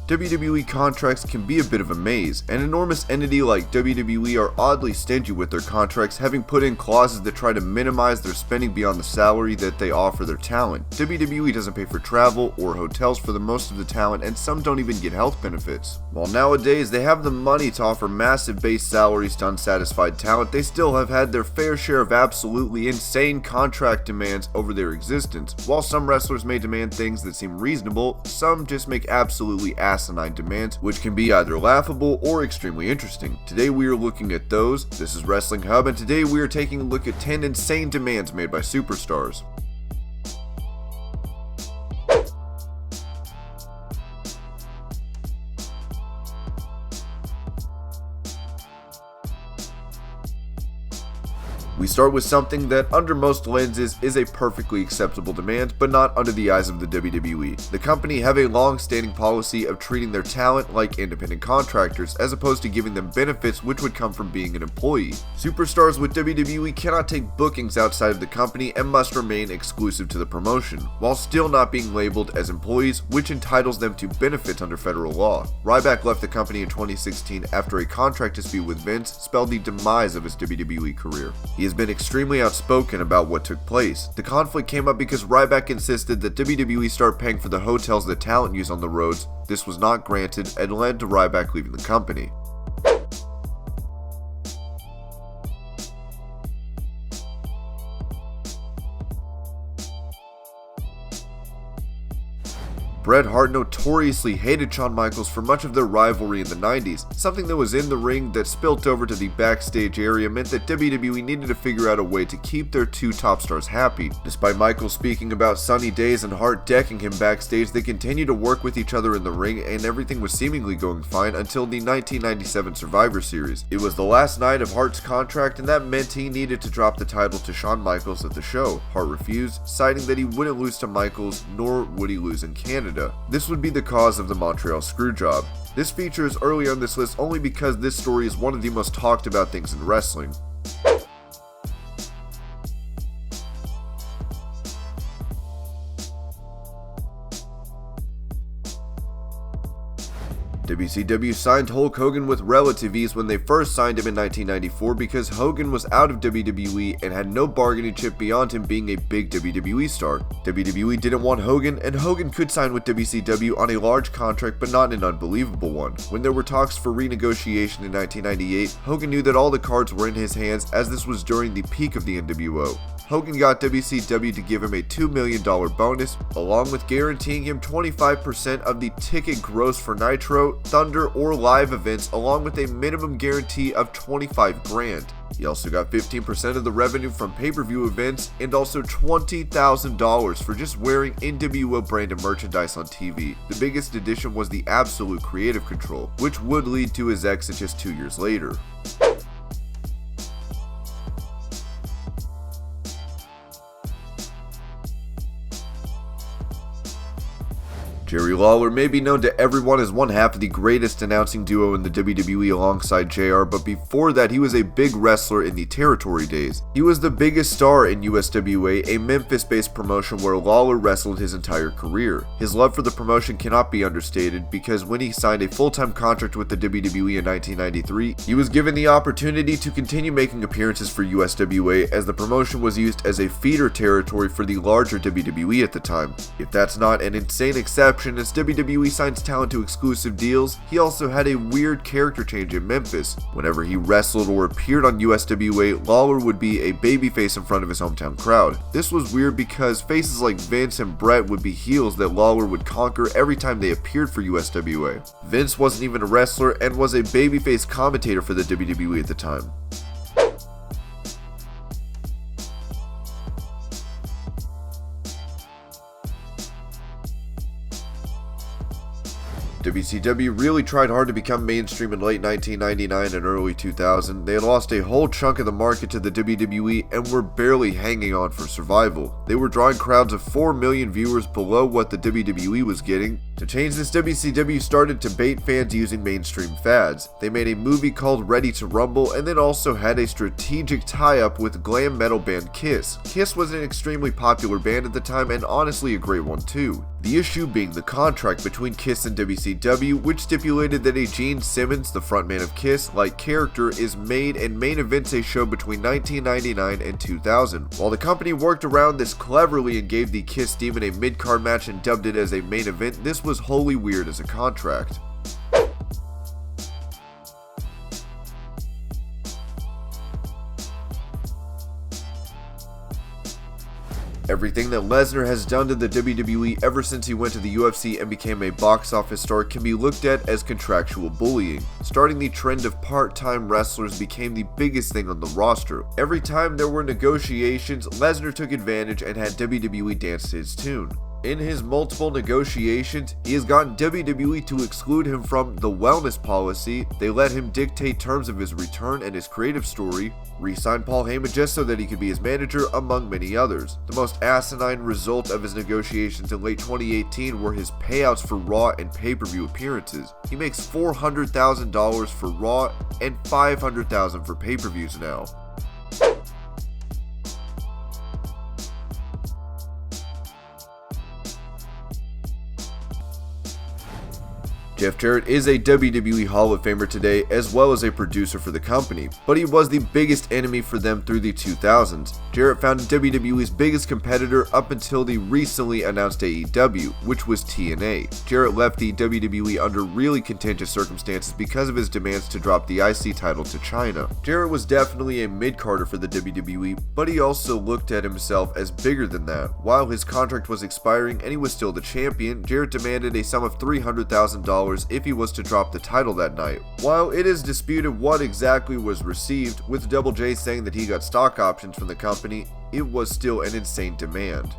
WWE contracts can be a bit of a maze. An enormous entity like WWE are oddly stingy with their contracts, having put in clauses that try to minimize their spending beyond the salary that they offer their talent. WWE doesn't pay for travel or hotels for the most of the talent, and some don't even get health benefits. While nowadays they have the money to offer massive base salaries to unsatisfied talent, they still have had their fair share of absolutely insane contract demands over their existence. While some wrestlers may demand things that seem reasonable, some just make absolutely asinine demands, which can be either laughable or extremely interesting. Today we are looking at those. This is Wrestling Hub, and today we are taking a look at 10 insane demands made by superstars. We start with something that, under most lenses, is a perfectly acceptable demand, but not under the eyes of the WWE. The company have a long-standing policy of treating their talent like independent contractors, as opposed to giving them benefits which would come from being an employee. Superstars with WWE cannot take bookings outside of the company and must remain exclusive to the promotion, while still not being labeled as employees, which entitles them to benefits under federal law. Ryback left the company in 2016 after a contract dispute with Vince spelled the demise of his WWE career. He has been extremely outspoken about what took place. The conflict came up because Ryback insisted that WWE start paying for the hotels that talent use on the roads. This was not granted and led to Ryback leaving the company. Bret Hart notoriously hated Shawn Michaels for much of their rivalry in the 90s. Something that was in the ring that spilt over to the backstage area meant that WWE needed to figure out a way to keep their two top stars happy. Despite Michaels speaking about sunny days and Hart decking him backstage, they continued to work with each other in the ring, and everything was seemingly going fine until the 1997 Survivor Series. It was the last night of Hart's contract, and that meant he needed to drop the title to Shawn Michaels at the show. Hart refused, citing that he wouldn't lose to Michaels, nor would he lose in Canada. This would be the cause of the Montreal Screwjob. This features early on this list only because this story is one of the most talked about things in wrestling. WCW signed Hulk Hogan with relative ease when they first signed him in 1994 because Hogan was out of WWE and had no bargaining chip beyond him being a big WWE star. WWE didn't want Hogan, and Hogan could sign with WCW on a large contract but not an unbelievable one. When there were talks for renegotiation in 1998, Hogan knew that all the cards were in his hands, as this was during the peak of the NWO. Hogan got WCW to give him a $2 million bonus, along with guaranteeing him 25% of the ticket gross for Nitro, Thunder, or live events, along with a minimum guarantee of $25 grand. He also got 15% of the revenue from pay-per-view events, and also $20,000 for just wearing NWO branded merchandise on TV. The biggest addition was the absolute creative control, which would lead to his exit just 2 years later. Jerry Lawler may be known to everyone as one half of the greatest announcing duo in the WWE alongside JR, but before that he was a big wrestler in the Territory days. He was the biggest star in USWA, a Memphis-based promotion where Lawler wrestled his entire career. His love for the promotion cannot be understated, because when he signed a full-time contract with the WWE in 1993, he was given the opportunity to continue making appearances for USWA, as the promotion was used as a feeder territory for the larger WWE at the time. If that's not an insane exception, as WWE signs talent to exclusive deals, he also had a weird character change in Memphis. Whenever he wrestled or appeared on USWA, Lawler would be a babyface in front of his hometown crowd. This was weird because faces like Vince and Bret would be heels that Lawler would conquer every time they appeared for USWA. Vince wasn't even a wrestler and was a babyface commentator for the WWE at the time. WCW really tried hard to become mainstream in late 1999 and early 2000. They had lost a whole chunk of the market to the WWE and were barely hanging on for survival. They were drawing crowds of 4 million viewers below what the WWE was getting, To change this, WCW started to bait fans using mainstream fads. They made a movie called Ready to Rumble and then also had a strategic tie-up with glam metal band Kiss. Kiss was an extremely popular band at the time and honestly a great one too. The issue being the contract between Kiss and WCW, which stipulated that a Gene Simmons, the frontman of Kiss-like character, is made and main events a show between 1999 and 2000. While the company worked around this cleverly and gave the Kiss Demon a mid-card match and dubbed it as a main event, this was wholly weird as a contract. Everything that Lesnar has done to the WWE ever since he went to the UFC and became a box office star can be looked at as contractual bullying. Starting the trend of part-time wrestlers became the biggest thing on the roster. Every time there were negotiations, Lesnar took advantage and had WWE dance to his tune. In his multiple negotiations, he has gotten WWE to exclude him from the wellness policy. They let him dictate terms of his return and his creative story, re-signed Paul Heyman just so that he could be his manager, among many others. The most asinine result of his negotiations in late 2018 were his payouts for Raw and pay-per-view appearances. He makes $400,000 for Raw and $500,000 for pay-per-views now. Jeff Jarrett is a WWE Hall of Famer today, as well as a producer for the company, but he was the biggest enemy for them through the 2000s. Jarrett founded WWE's biggest competitor up until the recently announced AEW, which was TNA. Jarrett left the WWE under really contentious circumstances because of his demands to drop the IC title to China. Jarrett was definitely a mid-carder for the WWE, but he also looked at himself as bigger than that. While his contract was expiring and he was still the champion, Jarrett demanded a sum of $300,000 if he was to drop the title that night. While it is disputed what exactly was received, with Double J saying that he got stock options from the company, it was still an insane demand.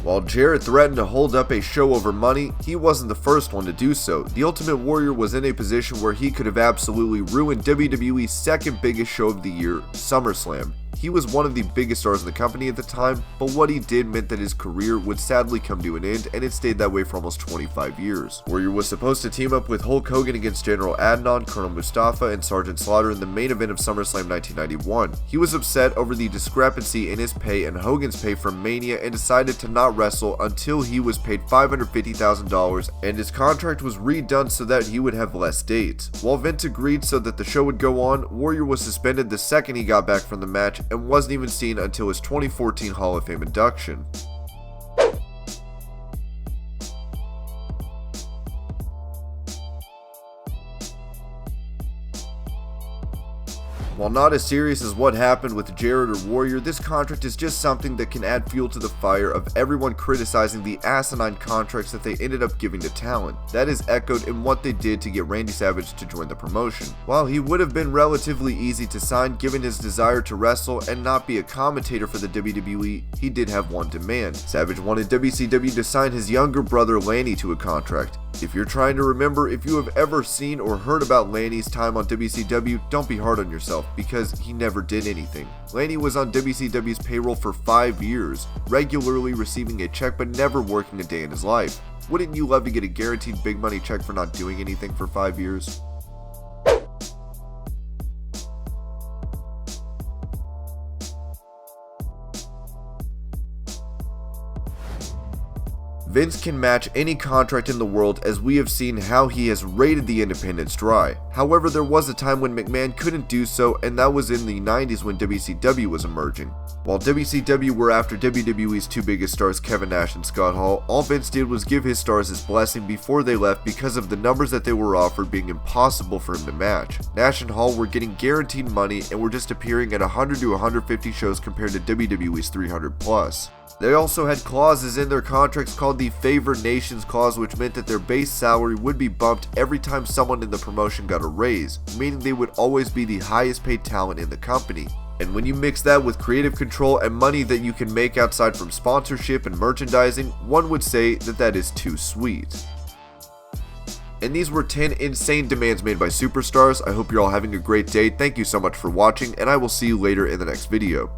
While Jarrett threatened to hold up a show over money, he wasn't the first one to do so. The Ultimate Warrior was in a position where he could have absolutely ruined WWE's second biggest show of the year, SummerSlam. He was one of the biggest stars in the company at the time, but what he did meant that his career would sadly come to an end, and it stayed that way for almost 25 years. Warrior was supposed to team up with Hulk Hogan against General Adnan, Colonel Mustafa, and Sergeant Slaughter in the main event of SummerSlam 1991. He was upset over the discrepancy in his pay and Hogan's pay from Mania and decided to not wrestle until he was paid $550,000 and his contract was redone so that he would have less dates. While Vince agreed so that the show would go on, Warrior was suspended the second he got back from the match and wasn't even seen until his 2014 Hall of Fame induction. While not as serious as what happened with Jarrett or Warrior, this contract is just something that can add fuel to the fire of everyone criticizing the asinine contracts that they ended up giving to talent. That is echoed in what they did to get Randy Savage to join the promotion. While he would have been relatively easy to sign given his desire to wrestle and not be a commentator for the WWE, he did have one demand. Savage wanted WCW to sign his younger brother Lanny to a contract. If you're trying to remember if you have ever seen or heard about Lanny's time on WCW, don't be hard on yourself because he never did anything. Lanny was on WCW's payroll for 5 years, regularly receiving a check but never working a day in his life. Wouldn't you love to get a guaranteed big money check for not doing anything for 5 years? Vince can match any contract in the world, as we have seen how he has raided the independents dry. However, there was a time when McMahon couldn't do so, and that was in the 90s when WCW was emerging. While WCW were after WWE's two biggest stars, Kevin Nash and Scott Hall, all Vince did was give his stars his blessing before they left because of the numbers that they were offered being impossible for him to match. Nash and Hall were getting guaranteed money and were just appearing at 100 to 150 shows compared to WWE's 300 plus. They also had clauses in their contracts called the Favored Nations Clause, which meant that their base salary would be bumped every time someone in the promotion got a raise, meaning they would always be the highest paid talent in the company. And when you mix that with creative control and money that you can make outside from sponsorship and merchandising, one would say that that is too sweet. And these were 10 insane demands made by superstars. I hope you're all having a great day. Thank you so much for watching, and I will see you later in the next video.